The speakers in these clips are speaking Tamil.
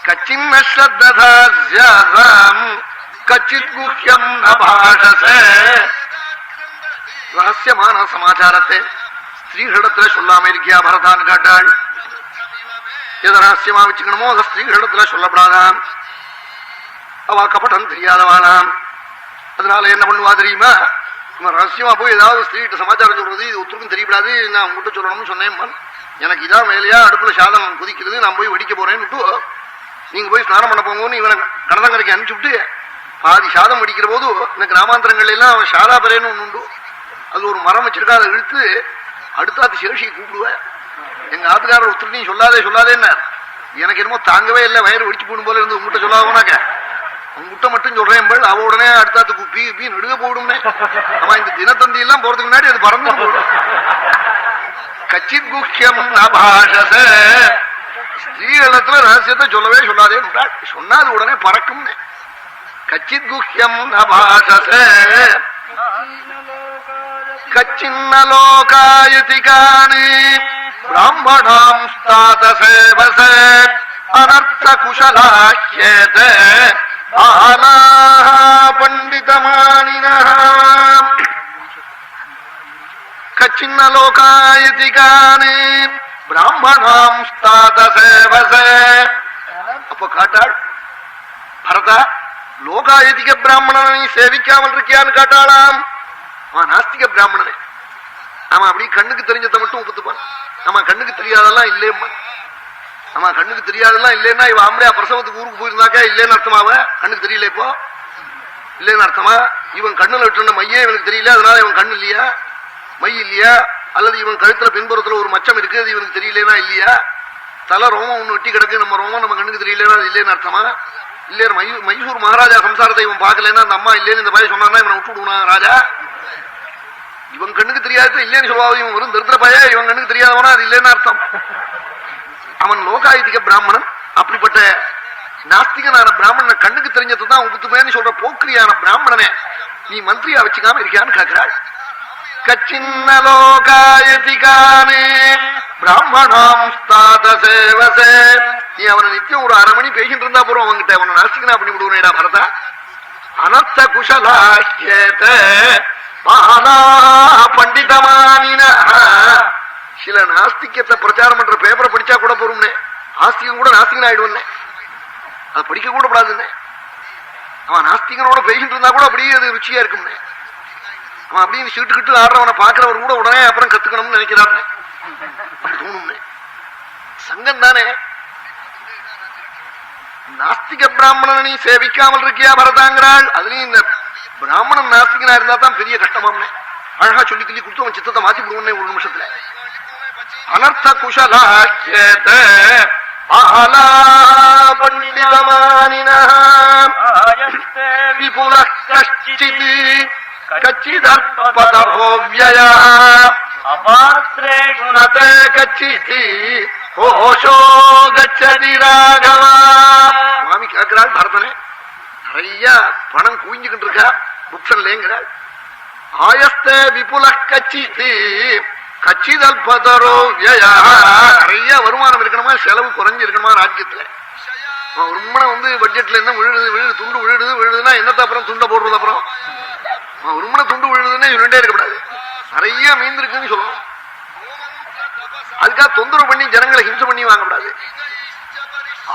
கச்சின் ஸ்ரத்தாம் கச்சித் குஹ்யம் நபாஷசே. ரகசியமான சமாச்சாரத்தை ஸ்திரீகளிடத்துல சொல்லாம இருக்கியா பரதான்னு கேட்டாள். எதை ரகசியமா வச்சுக்கணுமோ அதை ஸ்திரீகளிடத்துல சொல்லப்படாதாம். அவ கபட்டம் தெரியாதவாளாம். அதனால என்ன பண்ணுவா தெரியுமா, ரகசியமா போய் ஏதாவது ஸ்திரீகிட்ட சமாச்சாரம் சொல்றது இது ஒருத்தருக்கும் தெரியப்படாது, நான் உங்ககிட்ட சொல்லணும்னு சொன்னேன். எனக்கு இதான் வேலையா, அடுப்புல சாதம் குதிக்கிறது, நான் போய் வெடிக்க போறேன்னு நீங்க போய் ஸ்நானம் பண்ண போங்கன்னு இவனை கடந்தங்கரைக்கு அனுப்பிச்சு விட்டு பாதி சாதம் வெடிக்கிற போது இந்த கிராமாந்தரங்கள் எல்லாம் அவன் சாதாபரேன்னு ஒண்ணு உண்டு, அது ஒரு மரம் வச்சிருக்கா, அதை இழுத்து அடுத்தாத்து சேஷியை கூப்பிடுவேன். எங்க ஆத்துக்காரர் ஒருத்தர் நீ சொல்லாதே சொல்லாதேன்னா எனக்கு என்னமோ தாங்கவே இல்லை, வயிறு வெடிச்சு போடும் போல இருந்து உங்ககிட்ட சொல்லாதவனாக்க உங்ககிட்ட மட்டும் சொல்றேன். அவ உடனே அடுத்தாத்துக்கு பீ நடுக போடும்னே. ஆமா, இந்த தினத்தந்தி எல்லாம் போறதுக்கு முன்னாடி அது பறந்து போடும். கச்சித் குஹ்யம் நபாஷசே. ஸ்ரீகளத்துல ரகசியத்தை சொல்லவே சொல்லாதே, சொன்னாது உடனே பறக்கும். கச்சித் குஹ்யம் நபாஷசே. கச்சின்ன லோகாயதிகானி பிராமணாம் ஸ்தாத சேவசே அனர்த்த குஷலாஹ்யேதே பண்டிதமானினம். கச்சின்ன லோகாயதிகானி பிராமணாம் ஸ்தாத சேவசே. அப்ப காட்டாள் பரதா, லோகாயதிக பிராமணனை சேவிக்காமல் இருக்கியான்னு காட்டாளாம். அவன் நாஸ்திக பிராமணனே. அவன் அப்படி கண்ணுக்கு தெரிஞ்சதை மட்டும் ஒப்புத்துப்பான். நம்ம கண்ணுக்கு தெரியாதெல்லாம் இல்லையம்மா. நம்ம கண்ணுக்கு தெரியாதெல்லாம் இல்லைன்னா இவன் ஆம்பளையா பிரசவத்துக்கு ஊருக்கு போயிருந்தாக்கா இல்லைன்னு அர்த்தமாவ. கண்ணுக்கு தெரியல, இப்போ இல்லைன்னு அர்த்தமா. இவன் கண்ணுல விட்டு மையே இவனுக்கு தெரியல, அதனால இவன் கண்ணு இல்லையா, மை இல்லையா? அல்லது இவன் கழுத்துல பின்புறத்துல ஒரு மச்சம் இருக்கு, அது இவனுக்கு தெரியலனா இல்லையா? தலை ரோமம் ஒண்ணு வெட்டி கிடக்கு, நம்ம ரோமம் நம்ம கண்ணுக்கு தெரியலன்னா அது இல்லைன்னு அர்த்தமா? இல்லையா? மைசூர் மகாராஜா சம்சாரத்தை இவன் பார்க்கலன்னா அந்த அம்மா இல்லைன்னு இந்த மாதிரி சொன்னான்னா இவனை விட்டு விடுவானா ராஜா? இவன் கண்ணுக்கு தெரியாத இல்லைன்னு சொல்லுவாங்க. இவன் வரும் திருத்திர பைய, இவன் கண்ணுக்கு தெரியாதவனா அது இல்லைன்னு அர்த்தம். அவன் லோகாயதிக பிராமணன். அப்படிப்பட்ட நாஸ்திகனான பிராமணன் கண்ணுக்கு தெரிஞ்சதுதான் உப்புத்துமேன்னு சொல்ற போக்கிரியான பிராமணனே நீ மந்திரியா வச்சுக்காம இருக்கியான்னு கேட்கிறாள். கச்சின்ன லோகாயதிகானே பிராமணாம் ஸ்தாத சேவசே. நீ அவனை நித்தியம் ஒரு அரை மணி பேசிட்டு இருந்தா போறோம் அவன்கிட்ட, அவனை நாஸ்திகனா பண்ணி விடுவனேடா பரதா. அனர்த்த குஷலாஹ்யேதே பண்டிதமானின. சில நாஸ்திகத்தை பிரச்சாரம் பண்ற பேப்பரை படிச்சா கூட போறோம்னே, ஆஸ்திகம் கூட நாஸ்திகன் ஆயிடுவனே, அதை படிக்க கூட கூடாதுன்னே. அவன் நாஸ்திகனோட பேசிட்டு இருந்தா கூட அப்படியே அது ருச்சியா இருக்கும்னே. அவன் அப்படியே சீட்டுக்கிட்டு ஆடுறவனை பாக்குறவர் கூட உடனே அப்புறம் கத்துக்கணும்னு நினைக்கிறாருனே, அப்படி தோணும்னே. சங்கம் தானே. நாஸ்திக பிராமணனை நீ சேவிக்காமல் இருக்கியா பரதாங்கிறாள். அதுலயும் இந்த பிராமணன் நாஸ்திகனா இருந்தா தான் பெரிய கஷ்டமாம்னே. அழகா சொல்லி கிள்ளி கொடுத்து அவன் சித்தத்தை மாத்தி விடுவனே ஒரு நிமிஷத்துல. அனர்த்த குஷலாஹ்யேதே பண்டிதமானினம் விபுலः கச்சித் கச்சிதர்பதோ வ்யயः அபாத்ரேஷு நதே கச்சித் கோஷோ கச்சதி ராகவ. சுவாமி கேட்கிறாள் பரதனே, நிறைய பணம் குவிஞ்சுக்கிட்டு இருக்கா புக்ஷன்லேங்கிறாள். ஆயஸ்தே விபுலः கச்சித் கச்சிதல்பதரோ வ்யயः. நிறைய வருமானம் இருக்கணுமா, செலவு குறைஞ்சு இருக்கணுமா ராஜ்யத்துல. ரொம்ப பட்ஜெட்ல என்ன விழுது துண்டு விழுதுன்னா என்னத்த அப்புறம் துண்டை போடுறது, அப்புறம் ஒரு துண்டு விழுதுன்னு சொல்லிட்டே இருக்கக்கூடாது. நிறைய மீந்திருக்குன்னு சொல்லணும். அதுக்காக தொந்தரவு பண்ணி ஜனங்களை ஹிம்சை பண்ணி வாங்கக்கூடாது.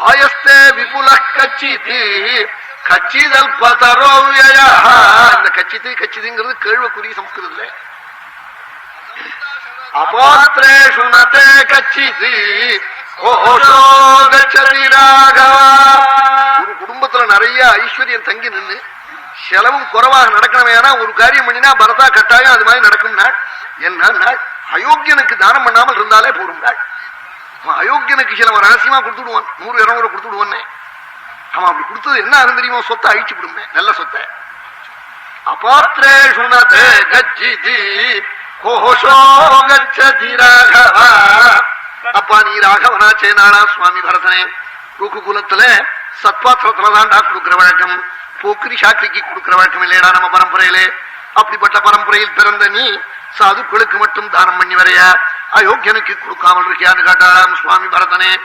ஆயஸ்தே விபுலः கச்சித் கச்சிதல்பதரோ வ்யயः. இந்த கச்சிதுங்கிறது கேள்வக்குரிய சம்ஸ்கிருதத்துல. அபாத்ரேஷு நதே கச்சித் கோஷோ கச்சதி ராகவ. ஒரு குடும்பத்துல நிறைய ஐஸ்வர்யம் தங்கி நின்று செலவும் குறைவாக நடக்கணும். ஏன்னா ஒரு காரியம் பண்ணினா பரதா கட்டாயம் அது மாதிரி நடக்கும் நாள். என்ன நாள்? அயோக்கியனுக்கு தானம் பண்ணாமல் இருந்தாலே போரும் நாள். அவன் அயோக்கியனுக்கு சில ரகசியமா கொடுத்துடுவான், 100-200 கொடுத்துடுவானே. அவன் அப்படி கொடுத்தது என்ன ஆகும் தெரியுமா? சொத்தை அழிச்சு விடுமே, நல்ல சொத்தை. அபாத்ரேஷு நதே கச்சித் கோஷோ கச்சதி ராகவ. அப்பா நீ ராகவனாச்சே நானா சுவாமி பரதனே. ருக்குகுலத்துல சத்பாத்திரத்துலதான்டா கொடுக்கிற வழக்கம், போக்கிரி சாக்கிரிக்கு கொடுக்கிற வழக்கம் இல்லையடா நம்ம பரம்பரையிலே. அப்படிப்பட்ட பரம்பரையில் பிறந்த நீ சாதுக்களுக்கு மட்டும் தானம் பண்ணி வரையா, அயோக்கியனுக்கு கொடுக்காமல் இருக்கியான்னு கேட்டாராம் சுவாமி பரதனே.